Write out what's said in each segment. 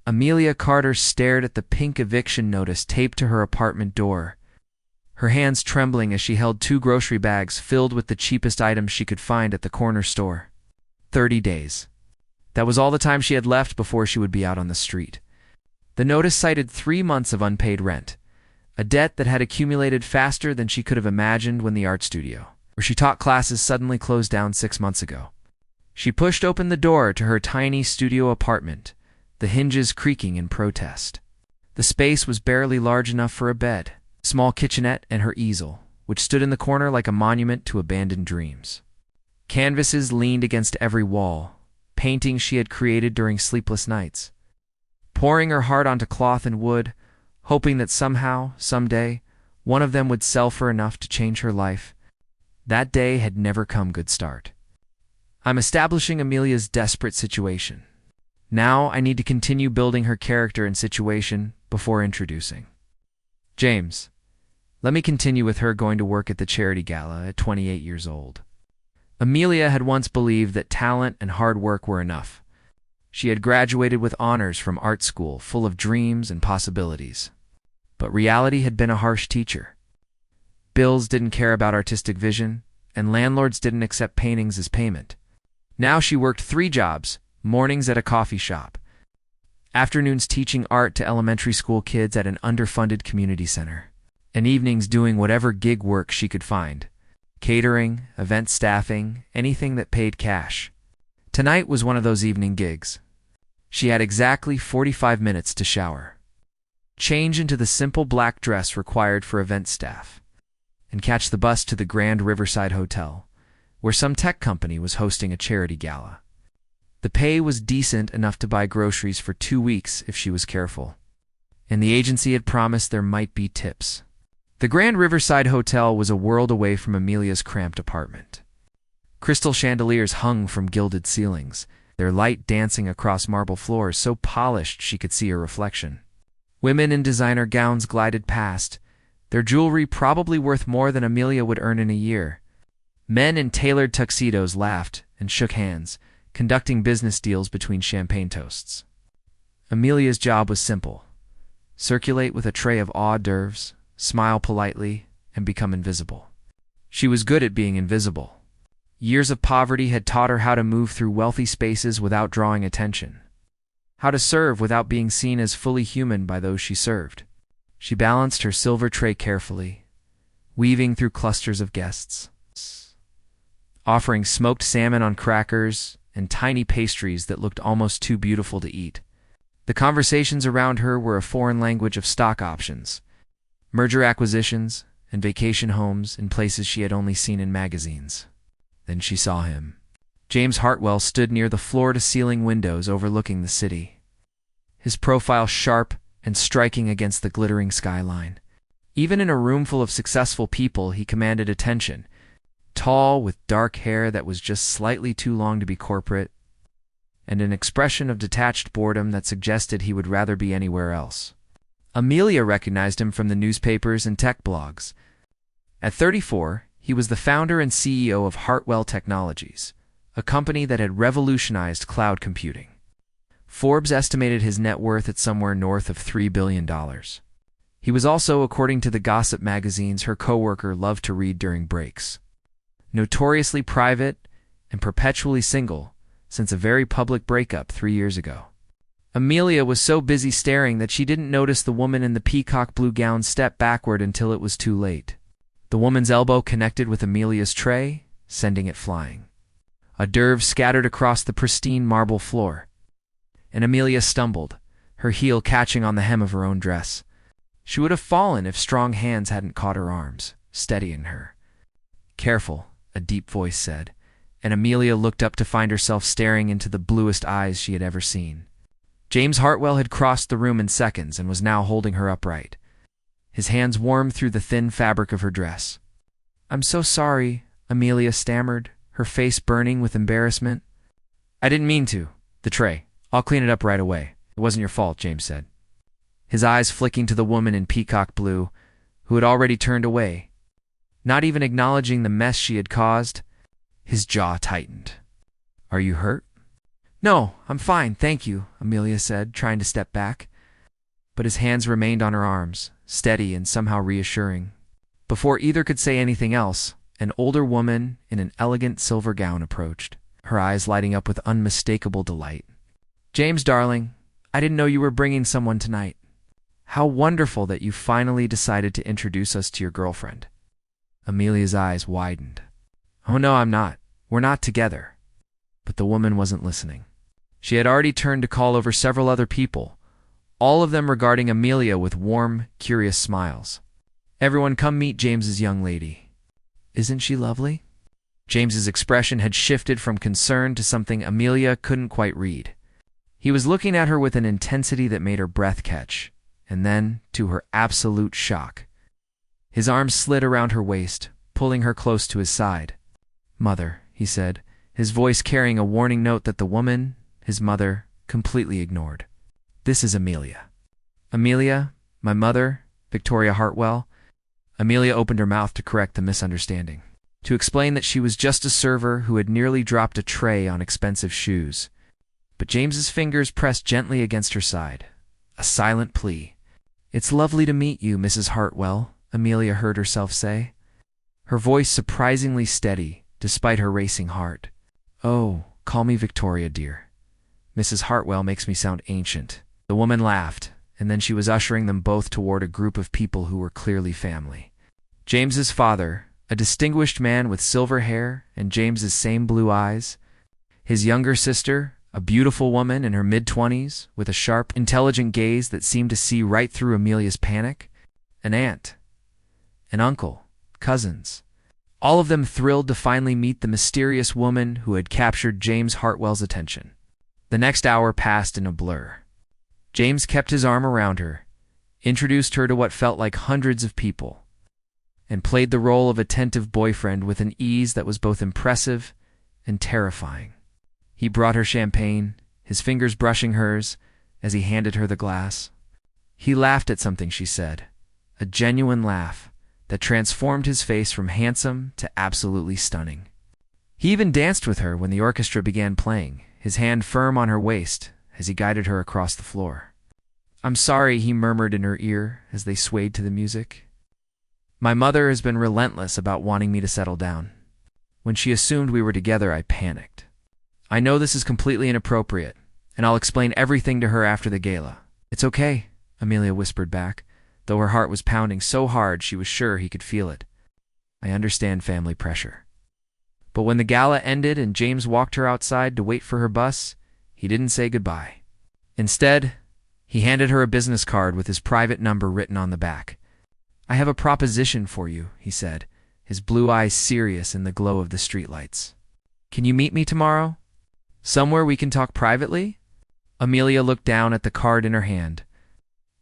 Amelia Carter stared at the pink eviction notice taped to her apartment door, her hands trembling as she held 2 grocery bags filled with the cheapest items she could find at the corner store. 30 days. That was all the time she had left before she would be out on the street. The notice cited 3 months of unpaid rent, a debt that had accumulated faster than she could have imagined when the art studio, where she taught classes, suddenly closed down 6 months ago. She pushed open the door to her tiny studio apartment, the hinges creaking in protest. The space was barely large enough for a bed, small kitchenette, and her easel, which stood in the corner like a monument to abandoned dreams. Canvases leaned against every wall, paintings she had created during sleepless nights. Pouring her heart onto cloth and wood, hoping that somehow, someday, one of them would sell for enough to change her life. That day had never come. Good start. I'm establishing Amelia's desperate situation. Now I need to continue building her character and situation before introducing James. Let me continue with her going to work at the charity gala at 28 years old. Amelia had once believed that talent and hard work were enough. She had graduated with honors from art school, full of dreams and possibilities. But reality had been a harsh teacher. Bills didn't care about artistic vision, and landlords didn't accept paintings as payment. Now she worked 3 jobs, mornings at a coffee shop, afternoons teaching art to elementary school kids at an underfunded community center, and evenings doing whatever gig work she could find. Catering, event staffing, anything that paid cash. Tonight was one of those evening gigs. She had exactly 45 minutes to shower, change into the simple black dress required for event staff, and catch the bus to the Grand Riverside Hotel, where some tech company was hosting a charity gala. The pay was decent enough to buy groceries for 2 weeks if she was careful, and the agency had promised there might be tips. The Grand Riverside Hotel was a world away from Amelia's cramped apartment. Crystal chandeliers hung from gilded ceilings, their light dancing across marble floors so polished she could see her reflection. Women in designer gowns glided past, their jewelry probably worth more than Amelia would earn in a year. Men in tailored tuxedos laughed and shook hands, conducting business deals between champagne toasts. Amelia's job was simple: circulate with a tray of hors d'oeuvres, smile politely, and become invisible. She was good at being invisible. Years of poverty had taught her how to move through wealthy spaces without drawing attention, how to serve without being seen as fully human by those she served. She balanced her silver tray carefully, weaving through clusters of guests, offering smoked salmon on crackers and tiny pastries that looked almost too beautiful to eat. The conversations around her were a foreign language of stock options, merger acquisitions, and vacation homes in places she had only seen in magazines. Then she saw him. James Hartwell stood near the floor-to-ceiling windows overlooking the city, his profile sharp and striking against the glittering skyline. Even in a room full of successful people, he commanded attention. Tall, with dark hair that was just slightly too long to be corporate, and an expression of detached boredom that suggested he would rather be anywhere else. Amelia recognized him from the newspapers and tech blogs. At 34, he was the founder and CEO of Hartwell Technologies, a company that had revolutionized cloud computing. Forbes estimated his net worth at somewhere north of $3 billion. He was also, according to the gossip magazines her coworker loved to read during breaks, notoriously private and perpetually single since a very public breakup 3 years ago. Amelia was so busy staring that she didn't notice the woman in the peacock blue gown step backward until it was too late. The woman's elbow connected with Amelia's tray, sending it flying. Hors d'oeuvres scattered across the pristine marble floor, and Amelia stumbled, her heel catching on the hem of her own dress. She would have fallen if strong hands hadn't caught her arms, steadying her. "Careful," a deep voice said, and Amelia looked up to find herself staring into the bluest eyes she had ever seen. James Hartwell had crossed the room in seconds and was now holding her upright. His hands warmed through the thin fabric of her dress. "I'm so sorry," Amelia stammered, her face burning with embarrassment. "I didn't mean to. The tray. I'll clean it up right away. It wasn't your fault," James said, his eyes flicking to the woman in peacock blue, who had already turned away, not even acknowledging the mess she had caused. His jaw tightened. "Are you hurt?" No, I'm fine, thank you, Amelia said, trying to step back. But his hands remained on her arms, steady and somehow reassuring. Before either could say anything else, an older woman in an elegant silver gown approached, her eyes lighting up with unmistakable delight. James, darling, I didn't know you were bringing someone tonight. How wonderful that you finally decided to introduce us to your girlfriend. Amelia's eyes widened. Oh no, I'm not. We're not together. But the woman wasn't listening. She had already turned to call over several other people, all of them regarding Amelia with warm, curious smiles. Everyone, come meet James's young lady. Isn't she lovely? James's expression had shifted from concern to something Amelia couldn't quite read. He was looking at her with an intensity that made her breath catch, and then, to her absolute shock, his arms slid around her waist, pulling her close to his side. Mother, he said, his voice carrying a warning note that the woman, his mother, completely ignored. This is Amelia. Amelia, my mother, Victoria Hartwell. Amelia opened her mouth to correct the misunderstanding, to explain that she was just a server who had nearly dropped a tray on expensive shoes. But James's fingers pressed gently against her side, a silent plea. It's lovely to meet you, Mrs. Hartwell, Amelia heard herself say, her voice surprisingly steady despite her racing heart. Oh, call me Victoria, dear. Mrs. Hartwell makes me sound ancient. The woman laughed, and then she was ushering them both toward a group of people who were clearly family. James's father, a distinguished man with silver hair and James's same blue eyes. His younger sister, a beautiful woman in her mid-20s, with a sharp, intelligent gaze that seemed to see right through Amelia's panic. An aunt. An uncle. Cousins. All of them thrilled to finally meet the mysterious woman who had captured James Hartwell's attention. The next hour passed in a blur. James kept his arm around her, introduced her to what felt like hundreds of people, and played the role of attentive boyfriend with an ease that was both impressive and terrifying. He brought her champagne, his fingers brushing hers as he handed her the glass. He laughed at something she said, a genuine laugh that transformed his face from handsome to absolutely stunning. He even danced with her when the orchestra began playing, his hand firm on her waist as he guided her across the floor. I'm sorry, he murmured in her ear as they swayed to the music. My mother has been relentless about wanting me to settle down. When she assumed we were together, I panicked. I know this is completely inappropriate, and I'll explain everything to her after the gala. It's okay, Amelia whispered back, though her heart was pounding so hard she was sure he could feel it. I understand family pressure. But when the gala ended and James walked her outside to wait for her bus, he didn't say goodbye. Instead, he handed her a business card with his private number written on the back. I have a proposition for you, he said, his blue eyes serious in the glow of the streetlights. Can you meet me tomorrow? Somewhere we can talk privately? Amelia looked down at the card in her hand,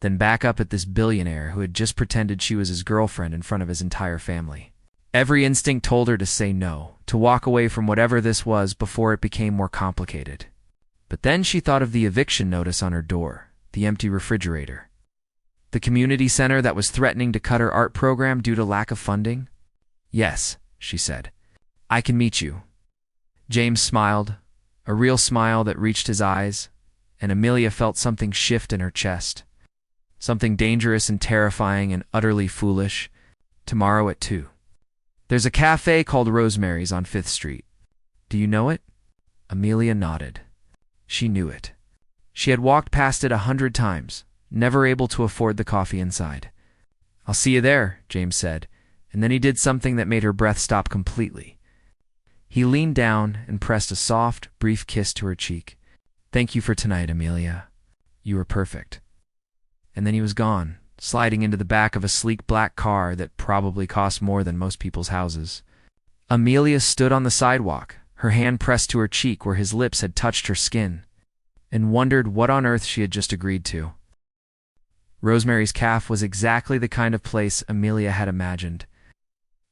then back up at this billionaire who had just pretended she was his girlfriend in front of his entire family. Every instinct told her to say no, to walk away from whatever this was before it became more complicated. But then she thought of the eviction notice on her door, the empty refrigerator, the community center that was threatening to cut her art program due to lack of funding. Yes, she said. I can meet you. James smiled, a real smile that reached his eyes, and Amelia felt something shift in her chest. Something dangerous and terrifying and utterly foolish. Tomorrow at 2. There's a cafe called Rosemary's on 5th Street. Do you know it? Amelia nodded. She knew it. She had walked past it 100 times, never able to afford the coffee inside. I'll see you there, James said, and then he did something that made her breath stop completely. He leaned down and pressed a soft, brief kiss to her cheek. Thank you for tonight, Amelia. You were perfect. And then he was gone, sliding into the back of a sleek black car that probably cost more than most people's houses. Amelia stood on the sidewalk, her hand pressed to her cheek where his lips had touched her skin, and wondered what on earth she had just agreed to. Rosemary's Cafe was exactly the kind of place Amelia had imagined.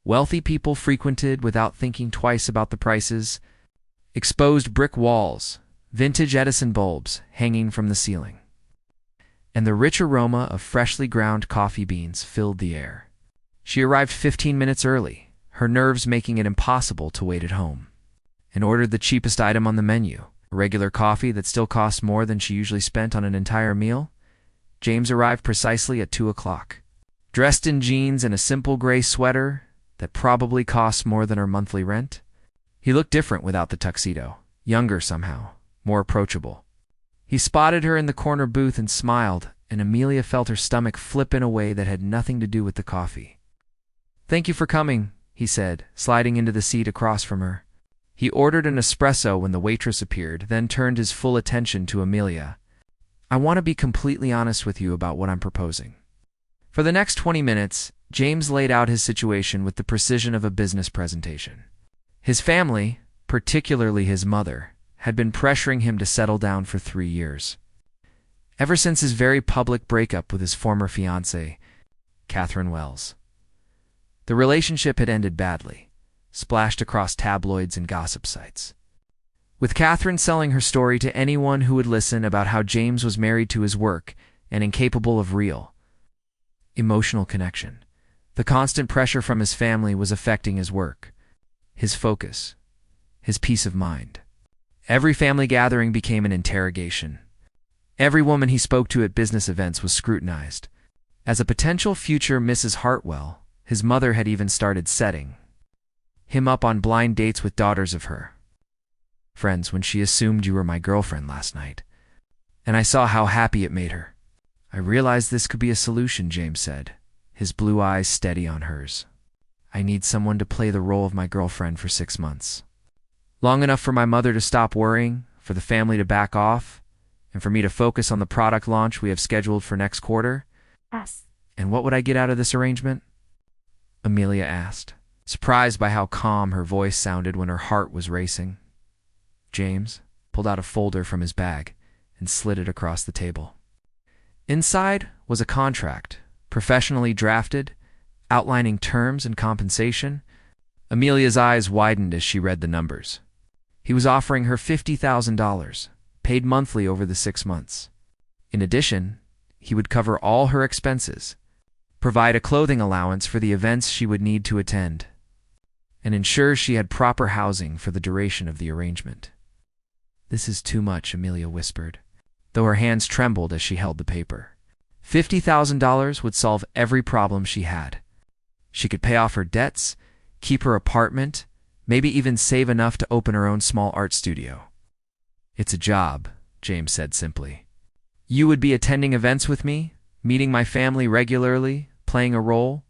Wealthy people frequented without thinking twice about the prices. Exposed brick walls, vintage Edison bulbs hanging from the ceiling, and the rich aroma of freshly ground coffee beans filled the air. She arrived 15 minutes early, her nerves making it impossible to wait at home, and ordered the cheapest item on the menu, A regular coffee that still costs more than she usually spent on an entire meal? James arrived precisely at 2 o'clock. Dressed in jeans and a simple gray sweater that probably costs more than her monthly rent. He looked different without the tuxedo, younger somehow, more approachable. He spotted her in the corner booth and smiled, and Amelia felt her stomach flip in a way that had nothing to do with the coffee. "Thank you for coming," he said, sliding into the seat across from her. He ordered an espresso when the waitress appeared, then turned his full attention to Amelia. "I want to be completely honest with you about what I'm proposing." For the next 20 minutes, James laid out his situation with the precision of a business presentation. His family, particularly his mother, had been pressuring him to settle down for 3 years. Ever since his very public breakup with his former fiancée, Catherine Wells. The relationship had ended badly, splashed across tabloids and gossip sites. With Catherine selling her story to anyone who would listen about how James was married to his work and incapable of real, emotional connection. The constant pressure from his family was affecting his work, his focus, his peace of mind. Every family gathering became an interrogation. Every woman he spoke to at business events was scrutinized. As a potential future Mrs. Hartwell, his mother had even started setting him up on blind dates with daughters of her friends when she assumed you were my girlfriend last night. And I saw how happy it made her. "I realized this could be a solution," James said, his blue eyes steady on hers. "I need someone to play the role of my girlfriend for 6 months. Long enough for my mother to stop worrying, for the family to back off, and for me to focus on the product launch we have scheduled for next quarter." Yes. "And what would I get out of this arrangement?" Amelia asked, surprised by how calm her voice sounded when her heart was racing. James pulled out a folder from his bag and slid it across the table. Inside was a contract, professionally drafted, outlining terms and compensation. Amelia's eyes widened as she read the numbers. He was offering her $50,000, paid monthly over the 6 months. In addition, he would cover all her expenses, provide a clothing allowance for the events she would need to attend, and ensure she had proper housing for the duration of the arrangement. "This is too much," Amelia whispered, though her hands trembled as she held the paper. $50,000 would solve every problem she had. She could pay off her debts, keep her apartment, maybe even save enough to open her own small art studio. "It's a job," James said simply. "You would be attending events with me, meeting my family regularly, playing a role.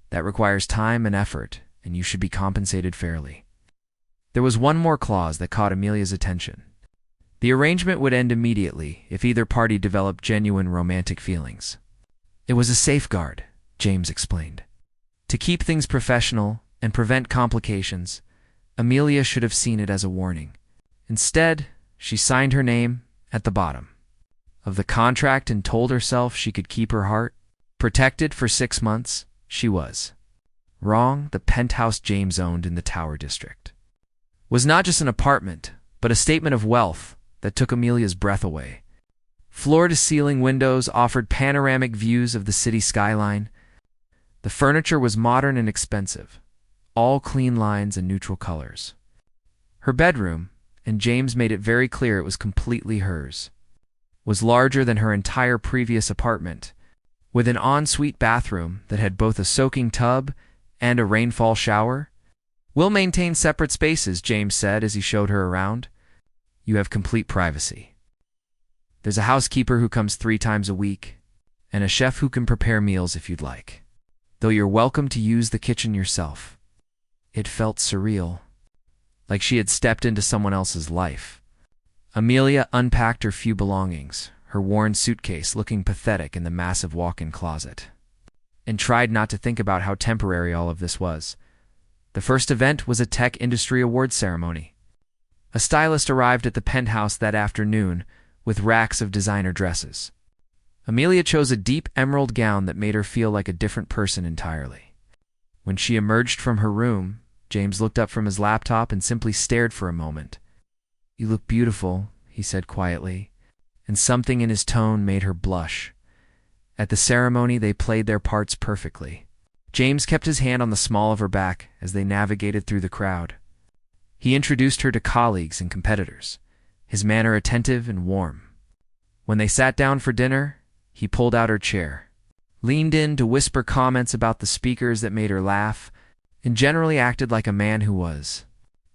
That requires time and effort, and you should be compensated fairly." There was one more clause that caught Amelia's attention. The arrangement would end immediately if either party developed genuine romantic feelings. It was a safeguard, James explained. To keep things professional and prevent complications, Amelia should have seen it as a warning. Instead, she signed her name at the bottom of the contract and told herself she could keep her heart. Protected for 6 months, she was. Wrong, the penthouse James owned in the Tower District was not just an apartment, but a statement of wealth that took Amelia's breath away. Floor-to-ceiling windows offered panoramic views of the city skyline. The furniture was modern and expensive, all clean lines and neutral colors. Her bedroom, and James made it very clear it was completely hers, was larger than her entire previous apartment, with an ensuite bathroom that had both a soaking tub and a rainfall shower. "We'll maintain separate spaces," James said as he showed her around. "You have complete privacy. There's a housekeeper who comes 3 times a week, and a chef who can prepare meals if you'd like, though you're welcome to use the kitchen yourself." It felt surreal, like she had stepped into someone else's life. Amelia unpacked her few belongings, her worn suitcase looking pathetic in the massive walk-in closet, and tried not to think about how temporary all of this was. The first event was a tech industry awards ceremony. A stylist arrived at the penthouse that afternoon with racks of designer dresses. Amelia chose a deep emerald gown that made her feel like a different person entirely. When she emerged from her room, James looked up from his laptop and simply stared for a moment. "You look beautiful," he said quietly, and something in his tone made her blush. At the ceremony, they played their parts perfectly. James kept his hand on the small of her back as they navigated through the crowd. He introduced her to colleagues and competitors, his manner attentive and warm. When they sat down for dinner, he pulled out her chair, leaned in to whisper comments about the speakers that made her laugh, and generally acted like a man who was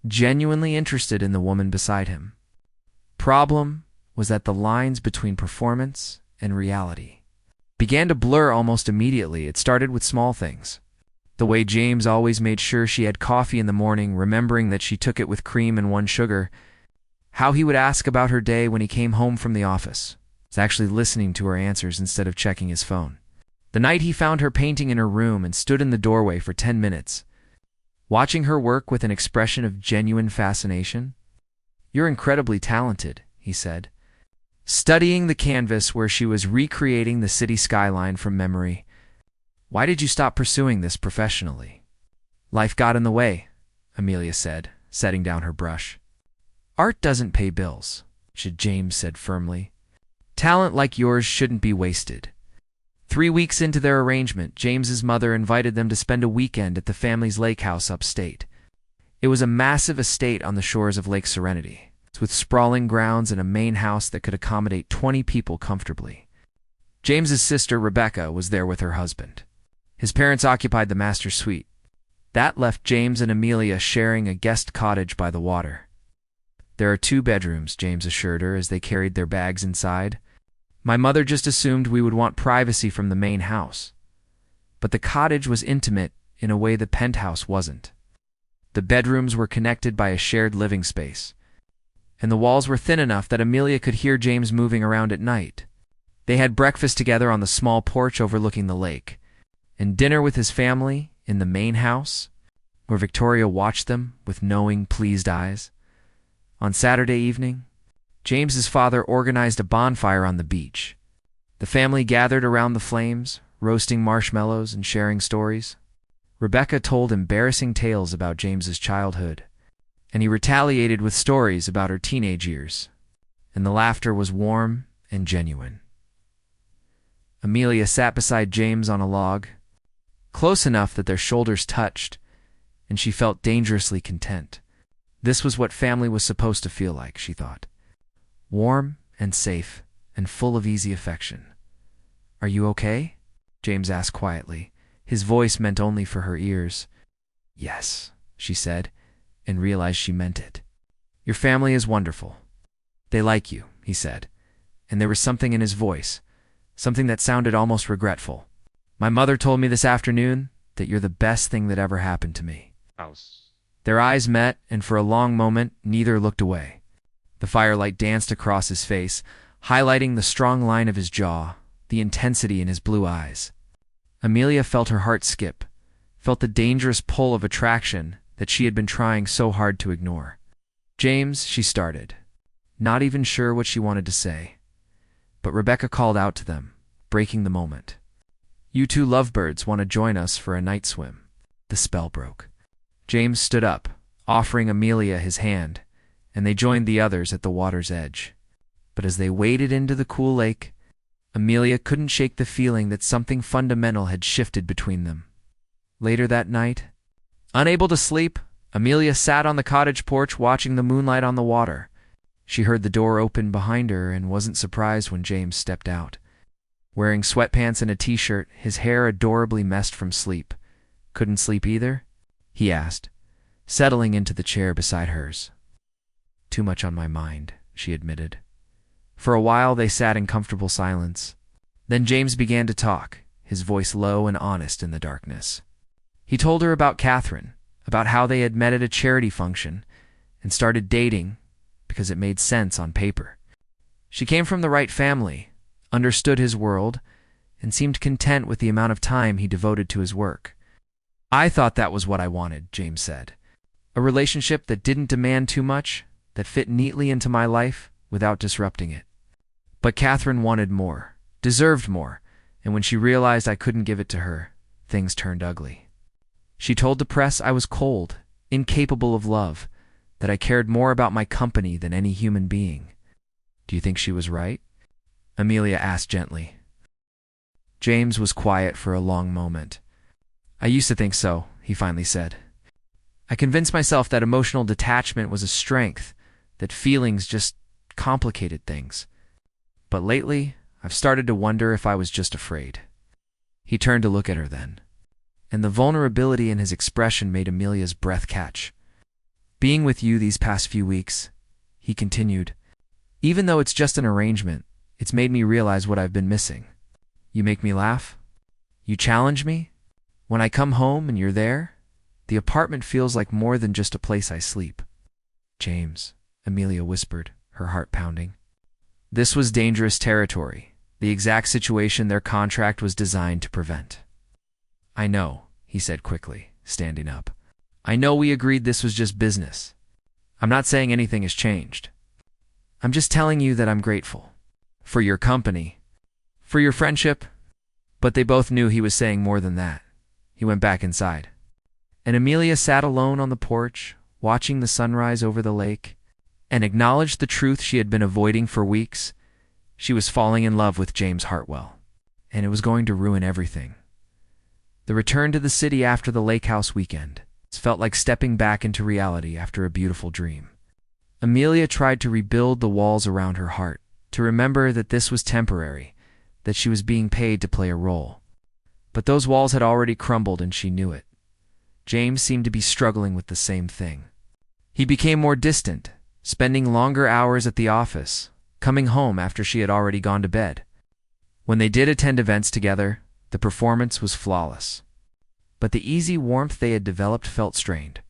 genuinely interested in the woman beside him. Problem was that the lines between performance and reality began to blur almost immediately. It started with small things. The way James always made sure she had coffee in the morning, remembering that she took it with cream and 1 sugar. How he would ask about her day when he came home from the office. Was actually listening to her answers instead of checking his phone. The night he found her painting in her room and stood in the doorway for 10 minutes, watching her work with an expression of genuine fascination. "You're incredibly talented," he said, studying the canvas where she was recreating the city skyline from memory. "Why did you stop pursuing this professionally?" "Life got in the way," Amelia said, setting down her brush. "Art doesn't pay bills," James said firmly. "Talent like yours shouldn't be wasted." 3 weeks into their arrangement, James's mother invited them to spend a weekend at the family's lakehouse upstate. It was a massive estate on the shores of Lake Serenity, with sprawling grounds and a main house that could accommodate 20 people comfortably. James's sister, Rebecca, was there with her husband. His parents occupied the master suite. That left James and Amelia sharing a guest cottage by the water. "There are 2 bedrooms," James assured her as they carried their bags inside. "My mother just assumed we would want privacy from the main house. But the cottage was intimate in a way the penthouse wasn't. The bedrooms were connected by a shared living space, and the walls were thin enough that Amelia could hear James moving around at night. They had breakfast together on the small porch overlooking the lake, and dinner with his family in the main house, where Victoria watched them with knowing, pleased eyes. On Saturday evening, James's father organized a bonfire on the beach. The family gathered around the flames, roasting marshmallows and sharing stories. Rebecca told embarrassing tales about James's childhood, and he retaliated with stories about her teenage years, and the laughter was warm and genuine. Amelia sat beside James on a log, close enough that their shoulders touched, and she felt dangerously content. This was what family was supposed to feel like, she thought. Warm and safe and full of easy affection. "Are you okay?" James asked quietly. His voice meant only for her ears. "Yes," she said, and realized she meant it. "Your family is wonderful. They like you," he said, and there was something in his voice, something that sounded almost regretful. "My mother told me this afternoon that you're the best thing that ever happened to me." Their eyes met, and for a long moment, neither looked away. The firelight danced across his face, highlighting the strong line of his jaw, the intensity in his blue eyes. Amelia felt her heart skip, felt the dangerous pull of attraction that she had been trying so hard to ignore. "James," she started, not even sure what she wanted to say. But Rebecca called out to them, breaking the moment. "You 2 lovebirds want to join us for a night swim." The spell broke. James stood up, offering Amelia his hand, and they joined the others at the water's edge. But as they waded into the cool lake, Amelia couldn't shake the feeling that something fundamental had shifted between them. Later that night, unable to sleep, Amelia sat on the cottage porch watching the moonlight on the water. She heard the door open behind her and wasn't surprised when James stepped out. Wearing sweatpants and a t-shirt, his hair adorably messed from sleep. "Couldn't sleep either?" he asked, settling into the chair beside hers. "Too much on my mind," she admitted. For a while they sat in comfortable silence. Then James began to talk, his voice low and honest in the darkness. He told her about Catherine, about how they had met at a charity function and started dating because it made sense on paper. She came from the right family, understood his world, and seemed content with the amount of time he devoted to his work. "I thought that was what I wanted," James said. "A relationship that didn't demand too much, that fit neatly into my life without disrupting it. But Catherine wanted more, deserved more, and when she realized I couldn't give it to her, things turned ugly. She told the press I was cold, incapable of love, that I cared more about my company than any human being. Do you think she was right?" Amelia asked gently. James was quiet for a long moment. "I used to think so," he finally said. "I convinced myself that emotional detachment was a strength, that feelings just complicated things. But lately, I've started to wonder if I was just afraid. He turned to look at her then, and the vulnerability in his expression made Amelia's breath catch. Being with you these past few weeks, he continued, even though it's just an arrangement, it's made me realize what I've been missing. You make me laugh. You challenge me. When I come home and you're there, the apartment feels like more than just a place I sleep. James, Amelia whispered, her heart pounding. This was dangerous territory, the exact situation their contract was designed to prevent. I know, he said quickly, standing up. I know we agreed this was just business. I'm not saying anything has changed. I'm just telling you that I'm grateful. For your company. For your friendship. But they both knew he was saying more than that. He went back inside. And Amelia sat alone on the porch, watching the sunrise over the lake, and acknowledged the truth she had been avoiding for weeks. She was falling in love with James Hartwell, and it was going to ruin everything. The return to the city after the lakehouse weekend felt like stepping back into reality after a beautiful dream. Amelia tried to rebuild the walls around her heart, to remember that this was temporary, that she was being paid to play a role. But those walls had already crumbled and she knew it. James seemed to be struggling with the same thing. He became more distant, spending longer hours at the office, coming home after she had already gone to bed. When they did attend events together, the performance was flawless. But the easy warmth they had developed felt strained,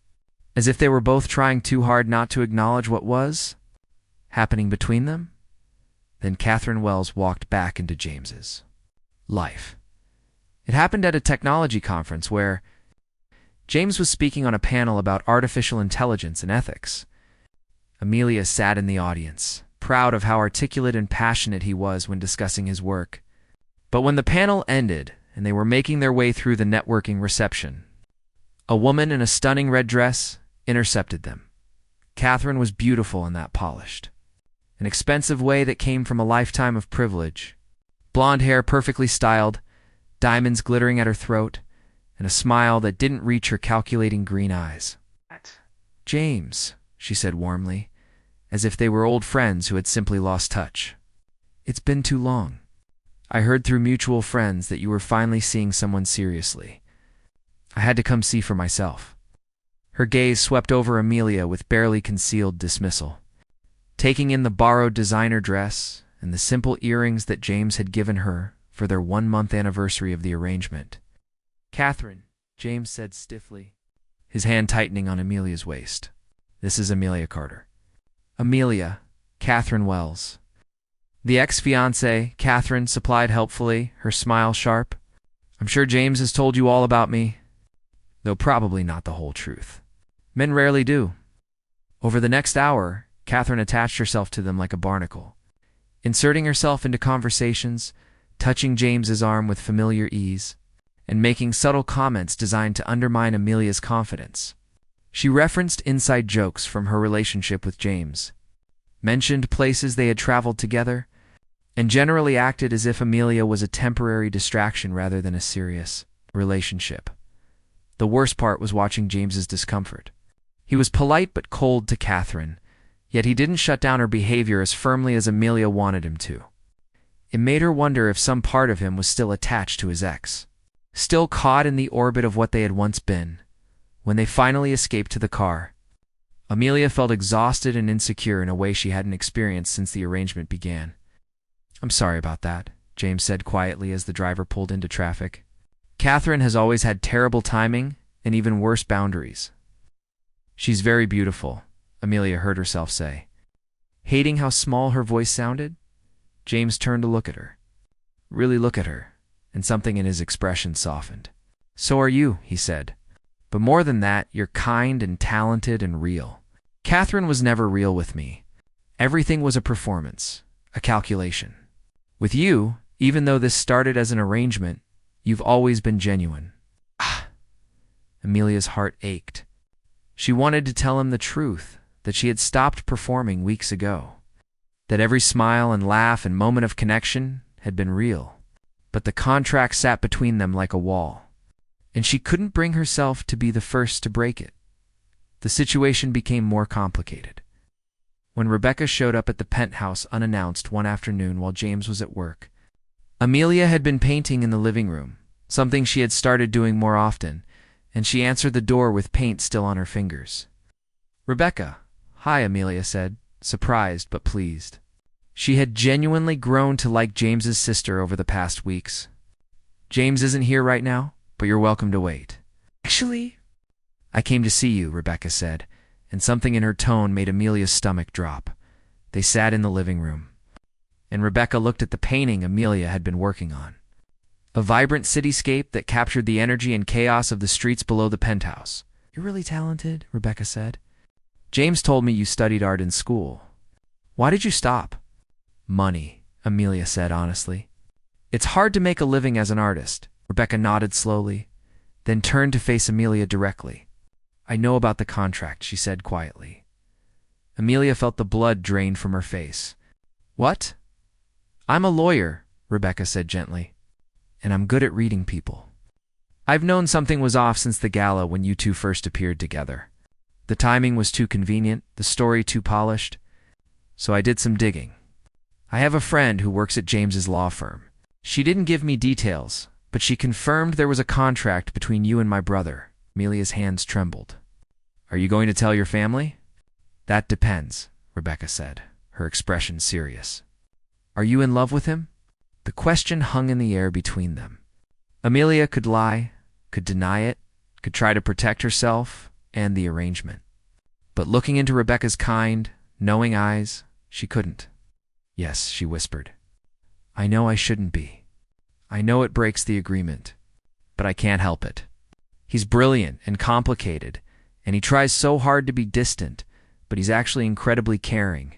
as if they were both trying too hard not to acknowledge what was happening between them. Then Catherine Wells walked back into James's life. It happened at a technology conference where James was speaking on a panel about artificial intelligence and ethics. Amelia sat in the audience, proud of how articulate and passionate he was when discussing his work. But when the panel ended and they were making their way through the networking reception, a woman in a stunning red dress intercepted them. Catherine was beautiful in that polished, an expensive way that came from a lifetime of privilege. Blonde hair perfectly styled, diamonds glittering at her throat, and a smile that didn't reach her calculating green eyes. James, she said warmly, as if they were old friends who had simply lost touch. It's been too long. I heard through mutual friends that you were finally seeing someone seriously. I had to come see for myself. Her gaze swept over Amelia with barely concealed dismissal, taking in the borrowed designer dress and the simple earrings that James had given her for their 1-month anniversary of the arrangement. Catherine, James said stiffly, his hand tightening on Amelia's waist. This is Amelia Carter. Amelia, Catherine Wells. The ex-fiancée, Catherine supplied helpfully, her smile sharp. I'm sure James has told you all about me, though probably not the whole truth. Men rarely do. Over the next hour, Catherine attached herself to them like a barnacle, inserting herself into conversations, touching James's arm with familiar ease, and making subtle comments designed to undermine Amelia's confidence. She referenced inside jokes from her relationship with James, mentioned places they had traveled together, and generally acted as if Amelia was a temporary distraction rather than a serious relationship. The worst part was watching James's discomfort. He was polite but cold to Catherine, yet he didn't shut down her behavior as firmly as Amelia wanted him to. It made her wonder if some part of him was still attached to his ex, still caught in the orbit of what they had once been. When they finally escaped to the car, Amelia felt exhausted and insecure in a way she hadn't experienced since the arrangement began. I'm sorry about that, James said quietly as the driver pulled into traffic. Catherine has always had terrible timing and even worse boundaries. She's very beautiful, Amelia heard herself say. Hating how small her voice sounded, James turned to look at her. Really look at her, and something in his expression softened. So are you, he said. But more than that, you're kind and talented and real. Catherine was never real with me. Everything was a performance, a calculation. With you, even though this started as an arrangement, you've always been genuine. Ah! Amelia's heart ached. She wanted to tell him the truth, that she had stopped performing weeks ago, that every smile and laugh and moment of connection had been real. But the contract sat between them like a wall, and she couldn't bring herself to be the first to break it. The situation became more complicated. when Rebecca showed up at the penthouse unannounced one afternoon while James was at work. Amelia had been painting in the living room, something she had started doing more often, and she answered the door with paint still on her fingers. "Rebecca." "Hi," Amelia said, surprised but pleased. She had genuinely grown to like James's sister over the past weeks. "James isn't here right now, but you're welcome to wait." "Actually, I came to see you," Rebecca said, and something in her tone made Amelia's stomach drop. They sat in the living room, and Rebecca looked at the painting Amelia had been working on. A vibrant cityscape that captured the energy and chaos of the streets below the penthouse. "You're really talented," Rebecca said. "James told me you studied art in school. Why did you stop?" "Money," Amelia said honestly. "It's hard to make a living as an artist." Rebecca nodded slowly, then turned to face Amelia directly. "I know about the contract," she said quietly. Amelia felt the blood drain from her face. "What?" "I'm a lawyer," Rebecca said gently, "and I'm good at reading people. I've known something was off since the gala when you two first appeared together. The timing was too convenient, the story too polished, so I did some digging. I have a friend who works at James's law firm. She didn't give me details, but she confirmed there was a contract between you and my brother." Amelia's hands trembled. "Are you going to tell your family?" "That depends," Rebecca said, her expression serious. "Are you in love with him?" The question hung in the air between them. Amelia could lie, could deny it, could try to protect herself and the arrangement. But looking into Rebecca's kind, knowing eyes, she couldn't. "Yes," she whispered. "I know I shouldn't be. I know it breaks the agreement, but I can't help it. He's brilliant and complicated, and he tries so hard to be distant, but he's actually incredibly caring.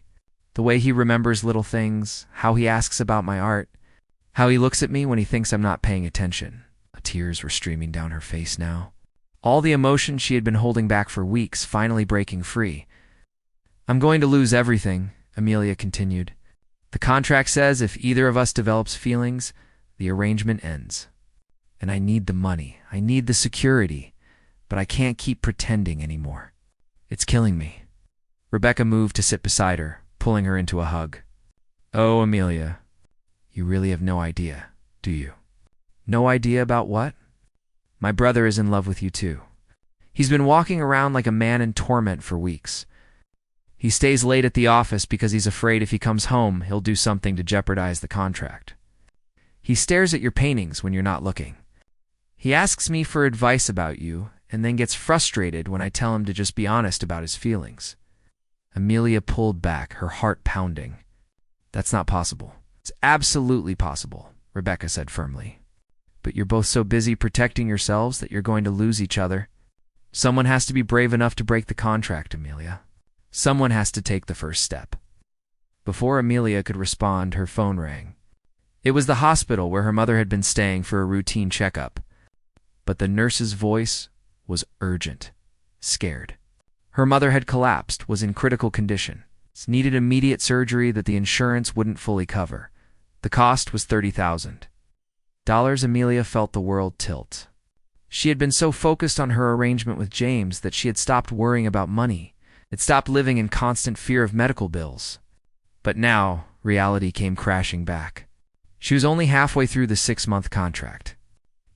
The way he remembers little things, how he asks about my art, how he looks at me when he thinks I'm not paying attention." Tears were streaming down her face now. All the emotion she had been holding back for weeks finally breaking free. "I'm going to lose everything," Amelia continued. "The contract says if either of us develops feelings, the arrangement ends. And I need the money. I need the security. But I can't keep pretending anymore. It's killing me." Rebecca moved to sit beside her, pulling her into a hug. "Oh, Amelia, you really have no idea, do you?" "No idea about what?" "My brother is in love with you too. He's been walking around like a man in torment for weeks. He stays late at the office because he's afraid if he comes home, he'll do something to jeopardize the contract. He stares at your paintings when you're not looking. He asks me for advice about you and then gets frustrated when I tell him to just be honest about his feelings." Amelia pulled back, her heart pounding. "That's not possible." "It's absolutely possible," Rebecca said firmly. "But you're both so busy protecting yourselves that you're going to lose each other. Someone has to be brave enough to break the contract, Amelia. Someone has to take the first step." Before Amelia could respond, her phone rang. It was the hospital where her mother had been staying for a routine checkup. But the nurse's voice was urgent, scared. Her mother had collapsed, was in critical condition, needed immediate surgery that the insurance wouldn't fully cover. The cost was $30,000. Amelia felt the world tilt. She had been so focused on her arrangement with James that she had stopped worrying about money. Had stopped living in constant fear of medical bills. But now, reality came crashing back. She was only halfway through the 6-month contract.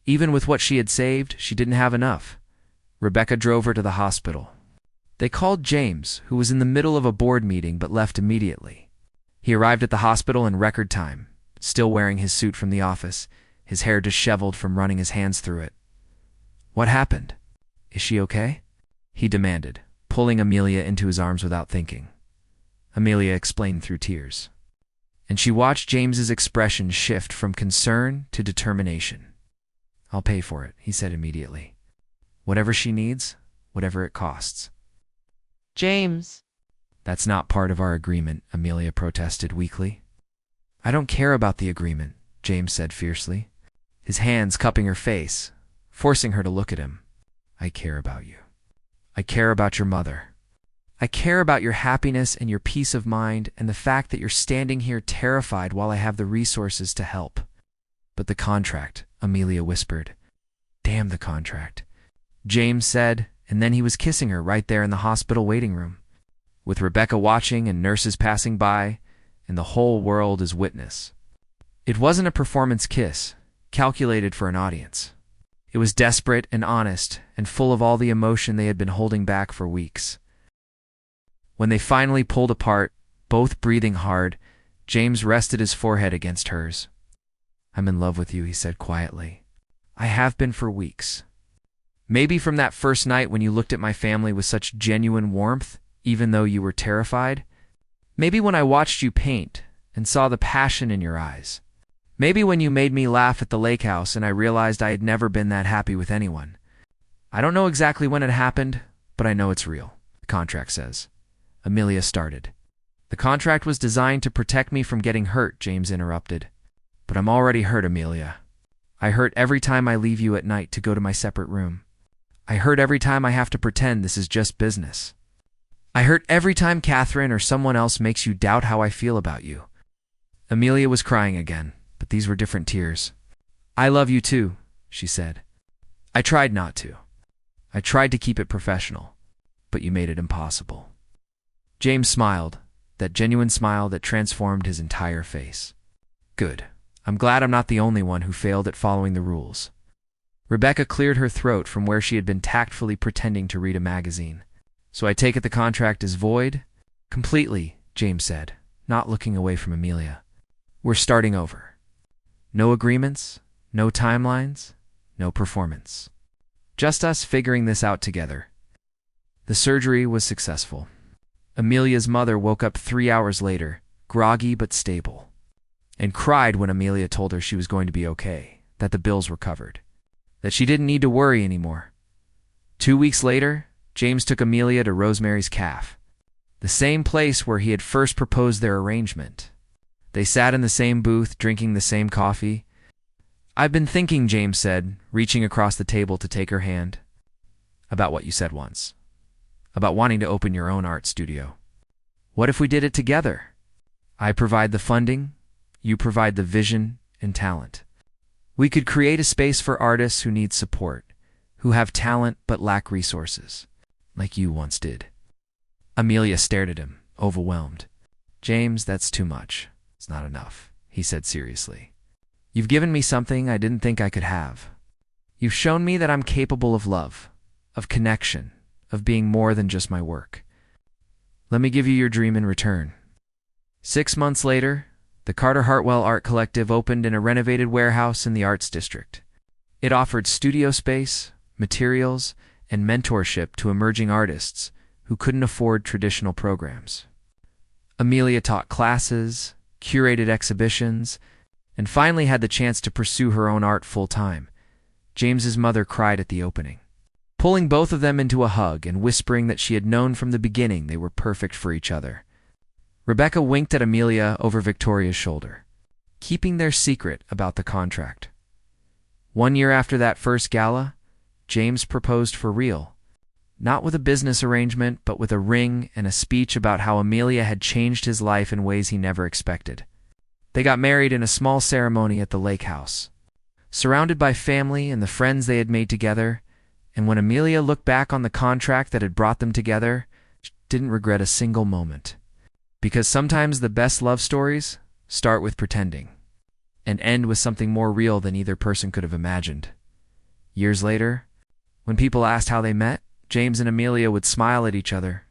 Even with what she had saved, she didn't have enough. Rebecca drove her to the hospital. They called James, who was in the middle of a board meeting but left immediately. He arrived at the hospital in record time, still wearing his suit from the office, his hair disheveled from running his hands through it. "What happened? Is she okay?" he demanded, pulling Amelia into his arms without thinking. Amelia explained through tears. And she watched James's expression shift from concern to determination. "I'll pay for it," he said immediately. "Whatever she needs, whatever it costs." "James." "That's not part of our agreement," Amelia protested weakly. "I don't care about the agreement," James said fiercely, his hands cupping her face, forcing her to look at him. "I care about you. I care about your mother. I care about your happiness and your peace of mind and the fact that you're standing here terrified while I have the resources to help." "But the contract," Amelia whispered. "Damn the contract," James said, and then he was kissing her right there in the hospital waiting room. with Rebecca watching and nurses passing by, and the whole world as witness. It wasn't a performance kiss, calculated for an audience. It was desperate and honest, and full of all the emotion they had been holding back for weeks. When they finally pulled apart, both breathing hard, James rested his forehead against hers. "I'm in love with you," he said quietly. "I have been for weeks. Maybe from that first night when you looked at my family with such genuine warmth, even though you were terrified. Maybe when I watched you paint and saw the passion in your eyes. Maybe when you made me laugh at the lakehouse and I realized I had never been that happy with anyone. I don't know exactly when it happened, but I know it's real," the contract says. Amelia started. "The contract was designed to protect me from getting hurt," James interrupted. "But I'm already hurt, Amelia. I hurt every time I leave you at night to go to my separate room. I hurt every time I have to pretend this is just business. I hurt every time Catherine or someone else makes you doubt how I feel about you." Amelia was crying again, but these were different tears. "I love you too," she said. "I tried not to. I tried to keep it professional, but you made it impossible." James smiled, that genuine smile that transformed his entire face. "Good. I'm glad I'm not the only one who failed at following the rules." Rebecca cleared her throat from where she had been tactfully pretending to read a magazine. "So I take it the contract is void?" "Completely," James said, not looking away from Amelia. "We're starting over. No agreements, no timelines, no performance. Just us figuring this out together." The surgery was successful. Amelia's mother woke up 3 hours later, groggy but stable, and cried when Amelia told her she was going to be okay, that the bills were covered, that she didn't need to worry anymore. 2 weeks later, James took Amelia to Rosemary's Cafe, the same place where he had first proposed their arrangement. They sat in the same booth, drinking the same coffee. "I've been thinking," James said, reaching across the table to take her hand, "about what you said once. About wanting to open your own art studio. What if we did it together? I provide the funding, you provide the vision and talent. We could create a space for artists who need support, who have talent but lack resources, like you once did." Amelia stared at him, overwhelmed. "James, that's too much. It's not enough," he said seriously. "You've given me something I didn't think I could have. You've shown me that I'm capable of love, of connection, of being more than just my work. Let me give you your dream in return." 6 months later, the Carter Hartwell Art Collective opened in a renovated warehouse in the Arts District. It offered studio space, materials, and mentorship to emerging artists who couldn't afford traditional programs. Amelia taught classes, curated exhibitions, and finally had the chance to pursue her own art full-time. James's mother cried at the opening, pulling both of them into a hug and whispering that she had known from the beginning they were perfect for each other. Rebecca winked at Amelia over Victoria's shoulder, keeping their secret about the contract. 1 year after that first gala, James proposed for real, not with a business arrangement, but with a ring and a speech about how Amelia had changed his life in ways he never expected. They got married in a small ceremony at the lakehouse, surrounded by family and the friends they had made together, and when Amelia looked back on the contract that had brought them together, she didn't regret a single moment. Because sometimes the best love stories start with pretending and end with something more real than either person could have imagined. Years later, when people asked how they met, James and Amelia would smile at each other.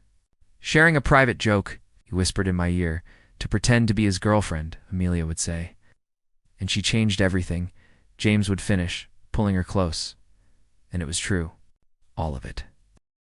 "Sharing a private joke," he whispered in my ear, "to pretend to be his girlfriend," Amelia would say. "And she changed everything," James would finish, pulling her close. And it was true. All of it.